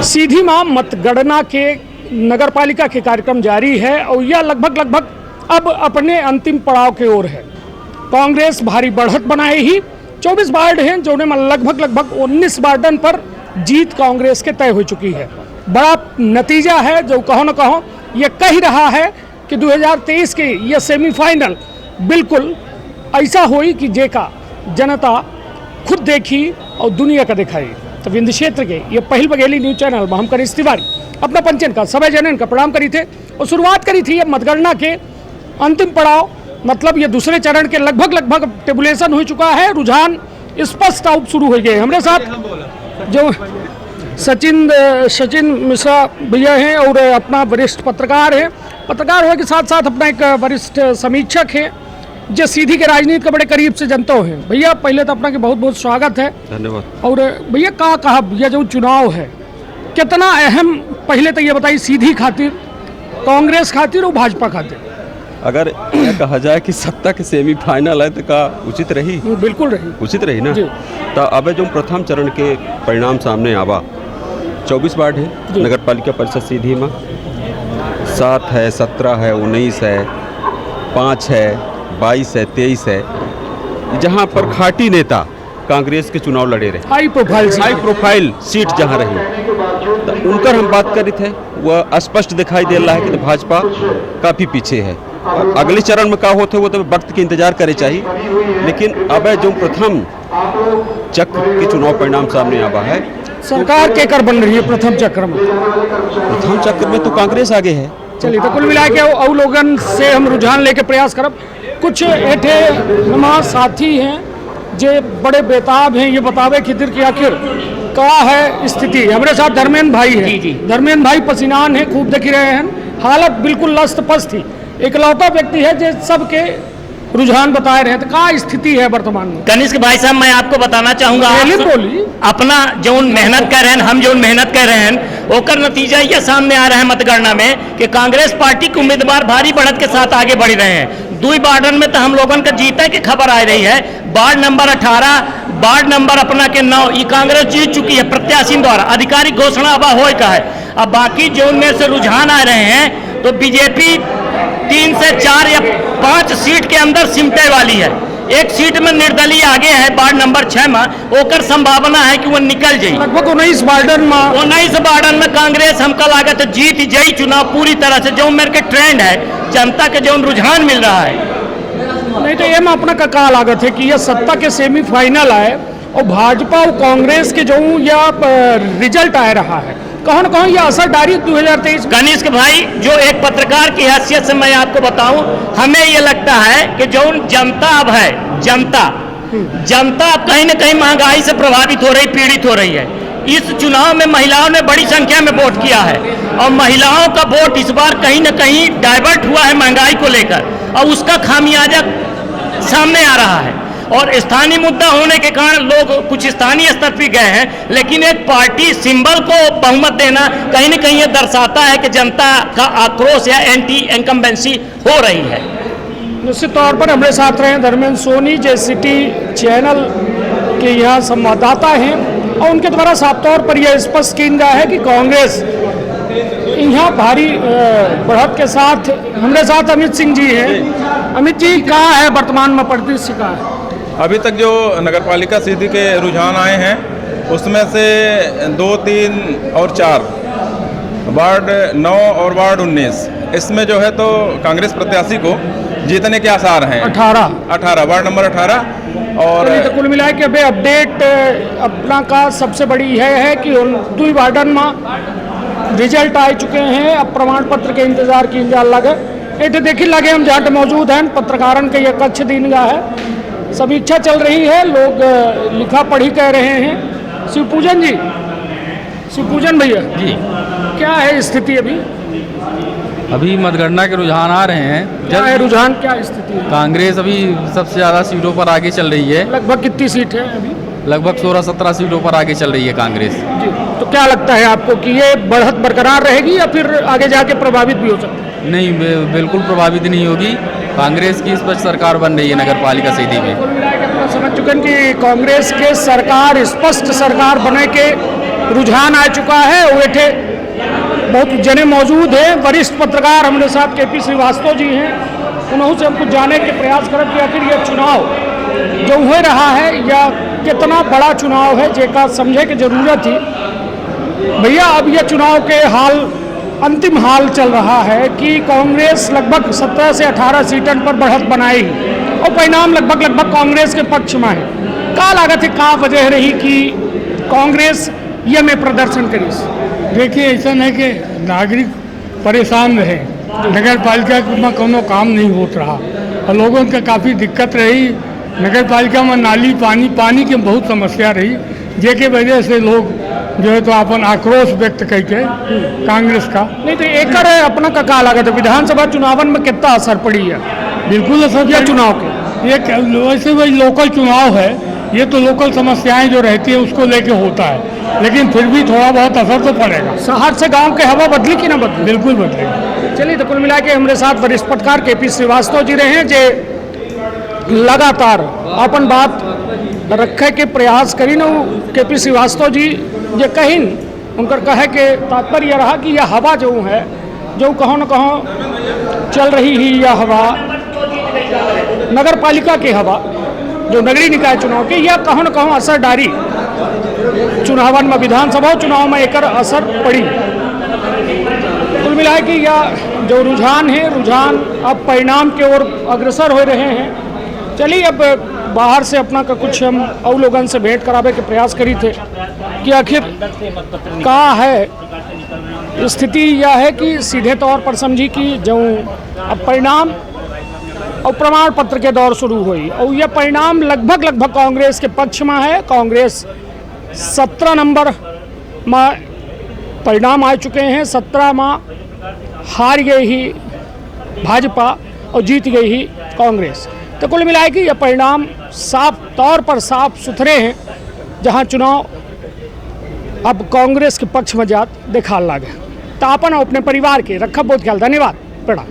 सीधी मां मतगणना के नगरपालिका के कार्यक्रम जारी है और यह लगभग अब अपने अंतिम पड़ाव की ओर है। कांग्रेस भारी बढ़त बनाए ही 24 वार्ड हैं जो लगभग 19 वार्डन पर जीत कांग्रेस के तय हो चुकी है। बड़ा नतीजा है जो कहो न कहो ये कह रहा है कि 2023 के ये सेमीफाइनल बिल्कुल ऐसा हुई कि जेका जनता खुद देखी और दुनिया का दिखाई। तो विंध्य क्षेत्र के ये पहल बघेली न्यूज चैनल में हम करीश तिवारी अपना पंचन का सभी जनन का प्रणाम करी थे और शुरुआत करी थी ये मतगणना के अंतिम पड़ाव, मतलब ये दूसरे चरण के लगभग टेबुलेशन हो चुका है। रुझान स्पष्ट आउट शुरू हो गए। हमारे साथ जो सचिन मिश्रा भैया हैं और अपना वरिष्ठ पत्रकार है, पत्रकार होने के साथ साथ अपना एक वरिष्ठ समीक्षक है जो सीधी के राजनीति के बड़े करीब से जनता हैं। भैया पहले तो अपना के बहुत स्वागत है, धन्यवाद। और भैया कहा भैया जो चुनाव है कितना अहम, पहले तो ये बताइए सीधी खातिर, कांग्रेस खातिर और भाजपा खातिर। अगर यह कहा जाए कि सत्ता के सेमीफाइनल है तो का उचित रही? बिल्कुल रही, उचित रही ना। तो अब जो प्रथम चरण के परिणाम सामने आवा, 24 वार्ड है नगर पालिका परिषद सीधी में, 7 है, 17 है, 19 है, 5 है, 22 है, 23 है, जहां पर खाटी नेता कांग्रेस के चुनाव लड़े रहे, हाई प्रोफाइल सीट जहां रही, तो उनकर हम बात करी थे वह स्पष्ट दिखाई दे रहा है कि भाजपा काफ़ी पीछे है। अगले चरण में क्या होते वो तो वक्त के इंतजार करे चाहिए, लेकिन अब जो प्रथम चक्र के चुनाव परिणाम सामने आवा है, सरकार के कर बन रही है प्रथम चक्र में। प्रथम चक्र में तो कांग्रेस आगे है। चलिए तो कुल मिला के और लोगन से हम रुझान लेके प्रयास करब। कुछ ऐठे हमारे साथी हैं जो बड़े बेताब हैं ये बतावे खितिर कि आखिर का है स्थिति। हमारे साथ धर्मेंद्र भाई है। धर्मेंद्र भाई पसीनान है, खूब देख रहे हैं, हालत बिल्कुल लस्त पस्त थी। इकलौता व्यक्ति है जो सबके रुझान बताए रहे। तो क्या स्थिति है वर्तमान में? कनिष्क भाई साहब मैं आपको बताना चाहूंगा, अपना जो मेहनत कर रहे हैं, हम जो मेहनत कर रहे हैं ओकर नतीजा ये सामने आ रहा है मतगणना में कि कांग्रेस पार्टी के उम्मीदवार भारी बढ़त के साथ आगे बढ़ रहे हैं। 2 वार्डन में तो हम लोगों का जीता की खबर आ रही है। वार्ड नंबर 18, वार्ड नंबर अपना के 9 ये कांग्रेस जीत चुकी है प्रत्याशी द्वारा, आधिकारिक घोषणा अब हो का है। अब बाकी जो उनमें से रुझान आ रहे हैं तो बीजेपी 3 से 4 या 5 सीट के अंदर सिमटे वाली है। एक सीट में निर्दलीय आगे है वार्ड नंबर 6 में, ओकर संभावना है कि वो निकल जाए। लगभग 19 वार्डन में कांग्रेस हमका लागत है जीत जाई चुनाव पूरी तरह से। जो मेरे के ट्रेंड है, जनता के जो रुझान मिल रहा है, नहीं तो ये में अपना का लागत है कि यह सत्ता के सेमीफाइनल आए और भाजपा और कांग्रेस के जो यह रिजल्ट आ रहा है, कहो न कहो यह असर डारी 2023। कनिष्क भाई जो एक पत्रकार की हैसियत से मैं आपको बताऊं, हमें ये लगता है कि जो जनता अब है, जनता अब कहीं न कहीं महंगाई से प्रभावित हो रही, पीड़ित हो रही है। इस चुनाव में महिलाओं ने बड़ी संख्या में वोट किया है और महिलाओं का वोट इस बार कहीं न कहीं डाइवर्ट हुआ है महंगाई को लेकर, और उसका खामियाजा सामने आ रहा है। और स्थानीय मुद्दा होने के कारण लोग कुछ स्थानीय स्तर पर गए हैं, लेकिन एक पार्टी सिंबल को बहुमत देना कहीं न कहीं ये दर्शाता है कि जनता का आक्रोश या एंटी इनकम्बेंसी हो रही है। निश्चित तौर पर हमारे साथ रहे धर्मेंद्र सोनी जो सिटी चैनल के यहाँ संवाददाता हैं और उनके द्वारा साफ तौर पर यह स्पष्ट किया गया है कि कांग्रेस यहाँ भारी बढ़त के साथ। हमारे साथ अमित सिंह जी हैं। अमित जी कहाँ है वर्तमान में परिदृश्य का है? अभी तक जो नगरपालिका सीधी के रुझान आए हैं उसमें से 2, 3 और 4 वार्ड 9 और वार्ड 19, इसमें जो है तो कांग्रेस प्रत्याशी को जीतने के आसार हैं। 18 वार्ड नंबर 18। और तो कुल मिला के अभी अपडेट अपना का सबसे बड़ी यह है कि 2 वार्डन में रिजल्ट आ चुके हैं। अब प्रमाण पत्र के इंतजार की लगे ये देखिए लगे हम जहाँ मौजूद हैं पत्रकारन के ये कक्ष दिन का है, समीक्षा चल रही है, लोग लिखा पढ़ी कह रहे हैं। शिवपूजन जी, शिवपूजन भैया जी, क्या है स्थिति अभी मतगणना के रुझान आ रहे हैं। क्या है रुझान, क्या स्थिति है? कांग्रेस अभी सबसे ज़्यादा सीटों पर आगे चल रही है। लगभग कितनी सीट है अभी? लगभग 16-17 सीटों पर आगे चल रही है कांग्रेस जी। तो क्या लगता है आपको कि ये बढ़त बरकरार रहेगी या फिर आगे जाके प्रभावित भी हो सकती है? नहीं, बिल्कुल प्रभावित नहीं होगी। कांग्रेस की स्पष्ट सरकार बन रही है नगर पालिका सीधी में। समझ चुके हैं कि कांग्रेस के सरकार स्पष्ट सरकार बने के रुझान आ चुका है। वेठे बहुत जने मौजूद हैं, वरिष्ठ पत्रकार हमारे साथ KP श्रीवास्तव जी हैं, उन्होंने से हम कुछ जाने के प्रयास करब कि आखिर यह चुनाव जो हो रहा है या कितना बड़ा चुनाव है जेका समझे की जरूरत थी। भैया अब यह चुनाव के हाल अंतिम हाल चल रहा है कि कांग्रेस लगभग 17 से 18 सीटन पर बढ़त बनाएगी और परिणाम लगभग कांग्रेस के पक्ष में है। का लागत है, का वजह रही कि कांग्रेस ये में प्रदर्शन करी? देखिए ऐसा है कि नागरिक परेशान रहे, नगर पालिका में कोनो काम नहीं होत रहा और लोगों के काफ़ी दिक्कत रही। नगर पालिका में नाली पानी की बहुत समस्या रही, जेके वजह से लोग जो है तो अपन आक्रोश व्यक्त करके कांग्रेस का। नहीं तो एक अपना का लागत है, विधानसभा चुनावन में कितना असर पड़ी है? बिल्कुल असर यह चुनाव के ये वैसे वही लोकल चुनाव है, ये तो लोकल समस्याएं जो रहती है उसको लेके होता है, लेकिन फिर भी थोड़ा बहुत असर तो पड़ेगा। शहर से गांव के हवा बदली कि ना बदली? बिल्कुल बदलेगा। चलिए तो कुल मिला के हमारे साथ वरिष्ठ पत्रकार KP श्रीवास्तव जी रहे हैं, जे लगातार अपन बात रखे के प्रयास करी न। KP श्रीवास्तव जी जे कहिन उनकर कहे के तात्पर्य यह रहा कि यह हवा जो है जो कहों न कहों चल रही ही, यह हवा नगर पालिका की हवा जो नगरीय निकाय चुनाव के, यह कहों न कहों असर डारी चुनावन में, विधानसभा चुनाव में एक असर पड़ी। कुल मिला के यह जो रुझान है, रुझान अब परिणाम की ओर अग्रसर हो रहे हैं। चलिए अब बाहर से अपना का कुछ हम और लोगों से भेंट करावे के प्रयास करी थे कि आखिर का है स्थिति। यह है कि सीधे तौर पर समझी कि जो अब परिणाम और प्रमाण पत्र के दौर शुरू हुई और यह परिणाम लगभग कांग्रेस के पक्ष में है। कांग्रेस 17 नंबर में परिणाम आ चुके हैं, 17 में हार गई ही भाजपा और जीत गई ही कांग्रेस। तो कुल मिलाए कि यह परिणाम साफ तौर पर साफ सुथरे हैं, जहां चुनाव अब कांग्रेस के पक्ष में जात दिखा लगे। तो अपन अपने परिवार के रखा बहुत ख्याल। धन्यवाद, प्रणाम।